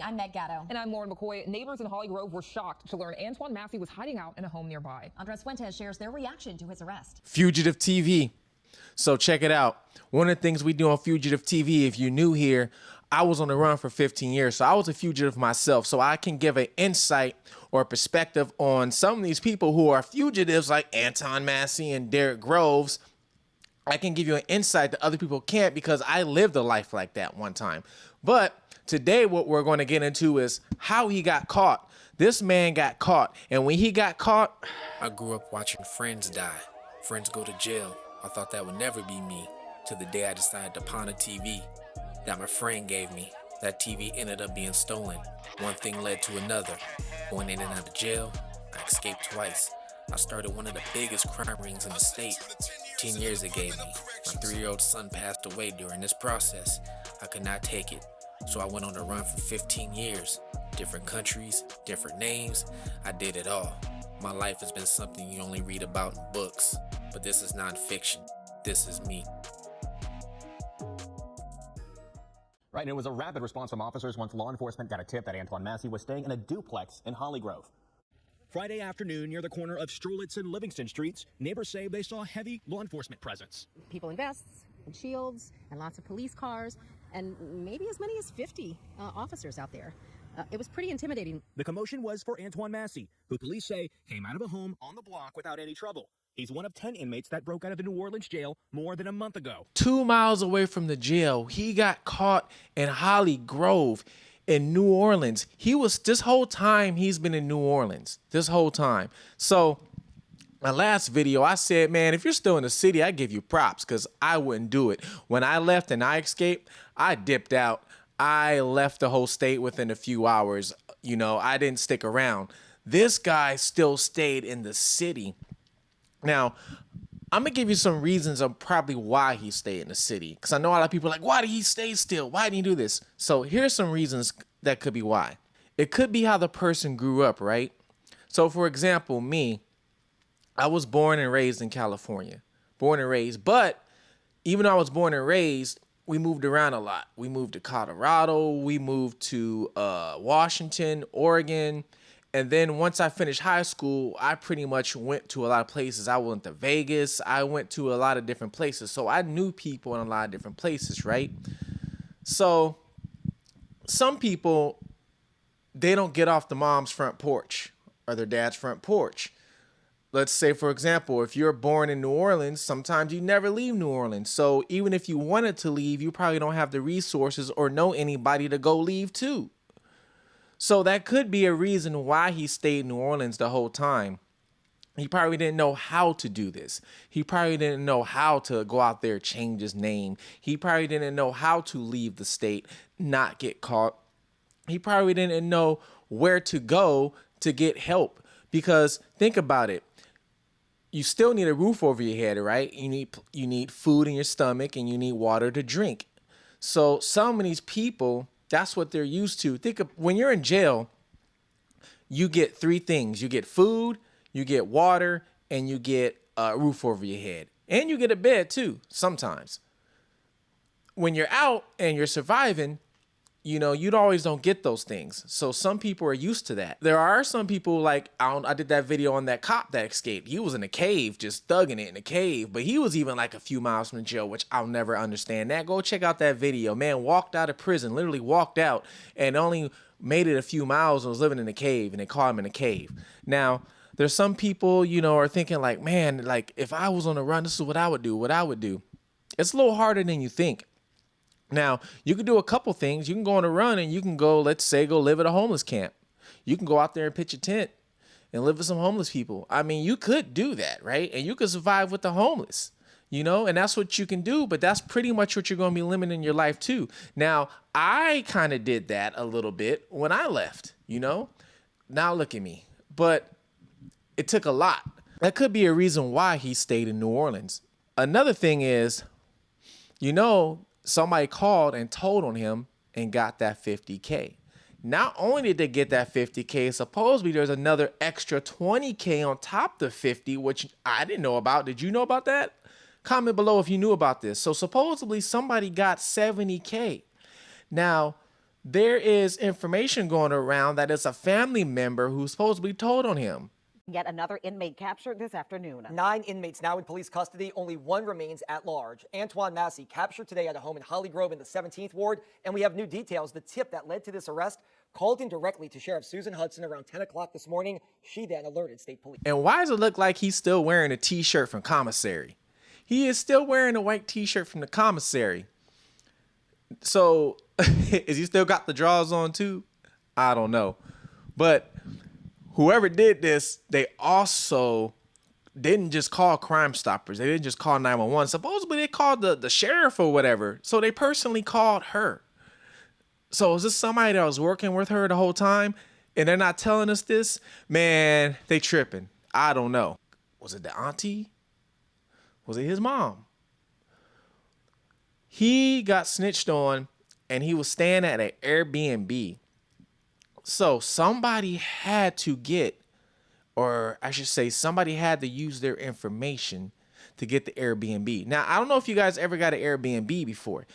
I'm Meg Gatto. And I'm Lauren McCoy. Neighbors in Holly Grove were shocked to learn Antoine Massey was hiding out in a home nearby. Andres Fuentes shares their reaction to his arrest. Fugitive TV. So check it out. One of the things we do on Fugitive TV, if you're new here, I was on the run for 15 years. So I was a fugitive myself. So I can give an insight or a perspective on some of these people who are fugitives like Antoine Massey and Derrick Groves. I can give you an insight that other people can't because I lived a life like that one time. But today what we're going to get into is how he got caught. This man got caught. And when he got caught, I grew up watching friends die, friends go to jail. I thought that would never be me, till the day I decided to pawn a TV that my friend gave me. That TV ended up being stolen. One thing led to another. Going in and out of jail, I escaped twice. I started one of the biggest crime rings in the state. 10 years it gave me. My 3-year-old son passed away during this process. I could not take it, so I went on the run for 15 years. Different countries, different names, I did it all. My life has been something you only read about in books, but this is nonfiction. This is me. Right, and it was a rapid response from officers once law enforcement got a tip that Antoine Massey was staying in a duplex in Holly Grove. Friday afternoon near the corner of Strulitz and Livingston Streets, neighbors say they saw heavy law enforcement presence. People in vests and shields and lots of police cars and maybe as many as 50 officers out there. It was pretty intimidating. The commotion was for Antoine Massey, who police say came out of a home on the block without any trouble. He's one of 10 inmates that broke out of the New Orleans jail more than a month ago. 2 miles away from the jail, he got caught in Holly Grove in New Orleans. This whole time he's been in New Orleans, this whole time. So my last video, I said, man, if you're still in the city, I give you props because I wouldn't do it. When I left and I escaped, I dipped out. I left the whole state within a few hours. You know, I didn't stick around. This guy still stayed in the city. Now, I'm going to give you some reasons of probably why he stayed in the city. Because I know a lot of people are like, why did he stay still? Why did he do this? So here's some reasons that could be why. It could be how the person grew up, right? So for example, me, I was born and raised in California. Born and raised. But even though I was born and raised, we moved around a lot. We moved to Colorado. We moved to Washington, Oregon. And then once I finished high school, I pretty much went to a lot of places. I went to Vegas. I went to a lot of different places. So I knew people in a lot of different places, right? So some people, they don't get off the mom's front porch or their dad's front porch. Let's say, for example, if you're born in New Orleans, sometimes you never leave New Orleans. So even if you wanted to leave, you probably don't have the resources or know anybody to go leave to. So that could be a reason why he stayed in New Orleans the whole time. He probably didn't know how to do this. He probably didn't know how to go out there, change his name. He probably didn't know how to leave the state, not get caught. He probably didn't know where to go to get help. Because think about it. You still need a roof over your head, right? You need food in your stomach and you need water to drink. So some of these people, that's what they're used to. Think of when you're in jail, you get 3 things. You get food, you get water, and you get a roof over your head. And you get a bed too, sometimes. When you're out and you're surviving, you know, you always don't get those things. So some people are used to that. There are some people like, I did that video on that cop that escaped. He was in a cave, just thugging it in a cave. But he was even like a few miles from the jail, which I'll never understand that. Go check out that video. Man walked out of prison, literally walked out and only made it a few miles and was living in a cave, and they caught him in a cave. Now, there's some people, you know, are thinking like, man, like if I was on the run, this is what I would do. It's a little harder than you think. Now, you can do a couple things. You can go on a run and you can go, let's say, go live at a homeless camp. You can go out there and pitch a tent and live with some homeless people. I mean, you could do that, right? And you could survive with the homeless, you know, and that's what you can do. But that's pretty much what you're going to be limiting your life to. Now, I kind of did that a little bit when I left, you know. Now look at me. But it took a lot. That could be a reason why he stayed in New Orleans. Another thing is, you know, somebody called and told on him and got that $50K. Not only did they get that $50K, supposedly there's another extra $20K on top of the 50, which I didn't know about. Did you know about that? Comment below if you knew about this. So supposedly somebody got $70K. Now, there is information going around that it's a family member who's supposedly told on him. Yet another inmate captured this afternoon. 9 inmates now in police custody. Only 1 remains at large. Antoine Massey captured today at a home in Holly Grove in the 17th Ward. And we have new details. The tip that led to this arrest called in directly to Sheriff Susan Hudson around 10 o'clock this morning. She then alerted state police. And why does it look like he's still wearing a t-shirt from commissary? He is still wearing a white t-shirt from the commissary. So is he still got the drawers on too? I don't know. But whoever did this, they also didn't just call Crime Stoppers. They didn't just call 911. Supposedly they called the sheriff or whatever. So they personally called her. So is this somebody that was working with her the whole time and they're not telling us this? Man, they tripping. I don't know. Was it the auntie? Was it his mom? He got snitched on and he was staying at an Airbnb. So somebody had to get, or I should say somebody had to use their information to get the Airbnb. Now, I don't know if you guys ever got an Airbnb before.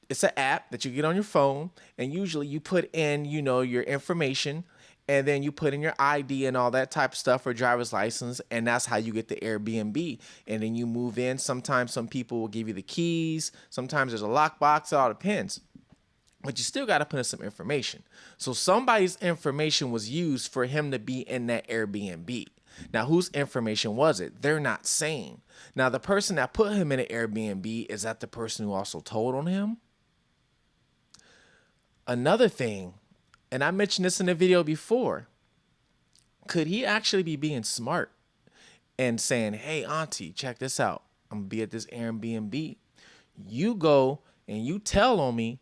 It's an app that you get on your phone, and usually you put in, your information, and then you put in your ID and all that type of stuff, or driver's license, and that's how you get the Airbnb. And then you move in. Sometimes some people will give you the keys. Sometimes there's a lockbox. It all depends. But you still got to put in some information. So somebody's information was used for him to be in that Airbnb. Now, whose information was it? They're not saying. Now, the person that put him in an Airbnb, is that the person who also told on him? Another thing, and I mentioned this in the video before, could he actually be being smart and saying, hey, auntie, check this out. I'm going to be at this Airbnb. You go and you tell on me,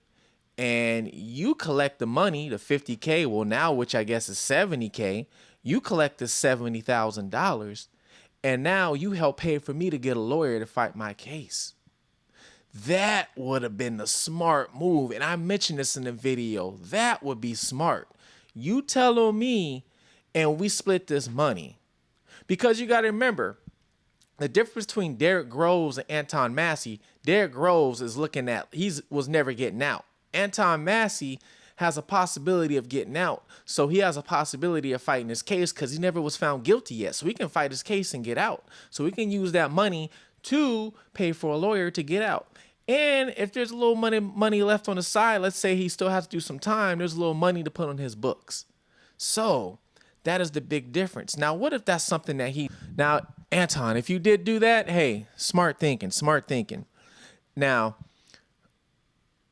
and you collect the money, the $50K, well now, which I guess is $70K, you collect the $70,000, and now you help pay for me to get a lawyer to fight my case. That would have been the smart move, and I mentioned this in the video. That would be smart. You tell on me, and we split this money. Because you got to remember, the difference between Derrick Groves and Antoine Massey, Derrick Groves is looking at, was never getting out. Antoine Massey has a possibility of getting out. So he has a possibility of fighting his case because he never was found guilty yet. So he can fight his case and get out. So we can use that money to pay for a lawyer to get out. And if there's a little money left on the side, let's say he still has to do some time, there's a little money to put on his books. So that is the big difference. Now, what if that's something that now, Anton, if you did do that, hey, smart thinking, smart thinking. Now,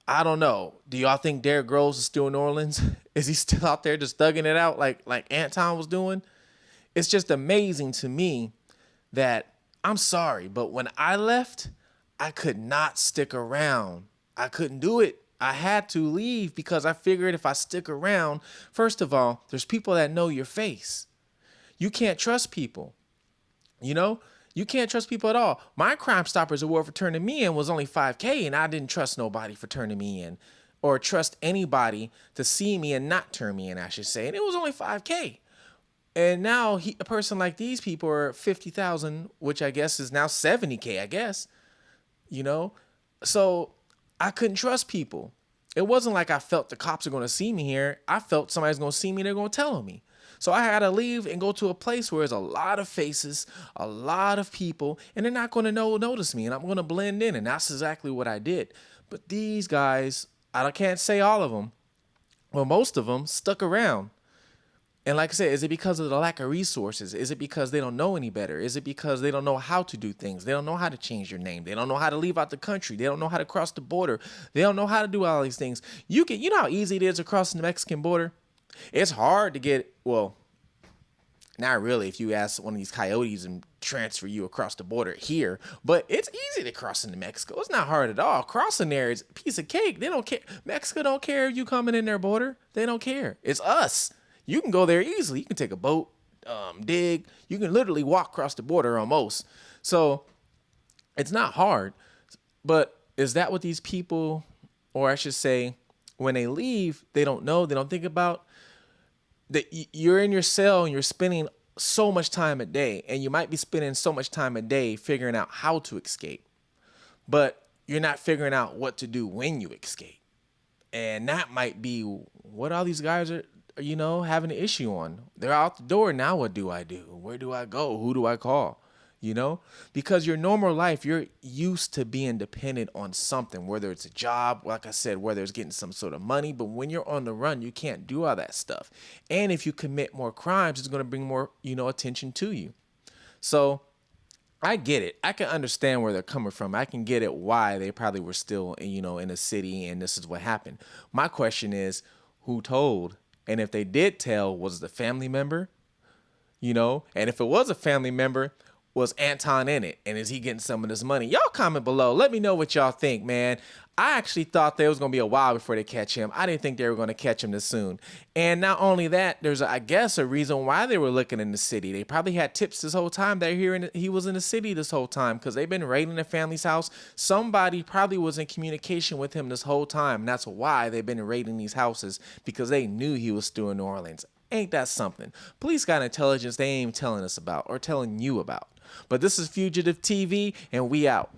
I don't know. Do y'all think Derrick Groves is still in New Orleans? Is he still out there just thugging it out like Anton was doing? It's just amazing to me that, I'm sorry, but when I left, I could not stick around. I couldn't do it. I had to leave because I figured if I stick around, first of all, there's people that know your face. You can't trust people. You can't trust people at all. My Crime Stoppers award for turning me in was only $5K, and I didn't trust nobody for turning me in, or trust anybody to see me and not turn me in, I should say. And it was only $5K. And now a person like these people are 50,000, which I guess is now 70K, I guess. So I couldn't trust people. It wasn't like I felt the cops are going to see me here. I felt somebody's going to see me, they're going to tell on me. So I had to leave and go to a place where there's a lot of faces, a lot of people, and they're not going to notice me, and I'm going to blend in, and that's exactly what I did. But these guys, I can't say all of them, well, most of them stuck around. And like I said, is it because of the lack of resources? Is it because they don't know any better? Is it because they don't know how to do things? They don't know how to change your name. They don't know how to leave out the country. They don't know how to cross the border. They don't know how to do all these things. You know how easy it is to cross the Mexican border? It's hard to get, well, not really if you ask one of these coyotes and transfer you across the border here, but it's easy to cross into Mexico. It's not hard at all. Crossing there is a piece of cake. They don't care. Mexico don't care if you coming in their border. They don't care. It's us. You can go there easily. You can take a boat, dig. You can literally walk across the border almost. So it's not hard. But is that what these people, or I should say, when they leave, they don't know, they don't think about that you're in your cell and you're spending so much time a day, and you might be spending so much time a day figuring out how to escape, but you're not figuring out what to do when you escape. And that might be what all these guys are, having an issue on. They're out the door. Now what do I do? Where do I go? Who do I call? Because your normal life, you're used to being dependent on something, whether it's a job, like I said, whether it's getting some sort of money. But when you're on the run, you can't do all that stuff. And if you commit more crimes, it's going to bring more, attention to you. So I get it. I can understand where they're coming from. I can get it why they probably were still, in a city and this is what happened. My question is, who told? And if they did tell, was the family member? And if it was a family member, was Anton in it? And is he getting some of this money? Y'all comment below. Let me know what y'all think, man. I actually thought there was going to be a while before they catch him. I didn't think they were going to catch him this soon. And not only that, there's, I guess, a reason why they were looking in the city. They probably had tips this whole time. They're hearing he was in the city this whole time because they've been raiding the family's house. Somebody probably was in communication with him this whole time. And that's why they've been raiding these houses, because they knew he was still in New Orleans. Ain't that something? Police got intelligence they ain't even telling us about or telling you about. But this is Fugitive TV, and we out.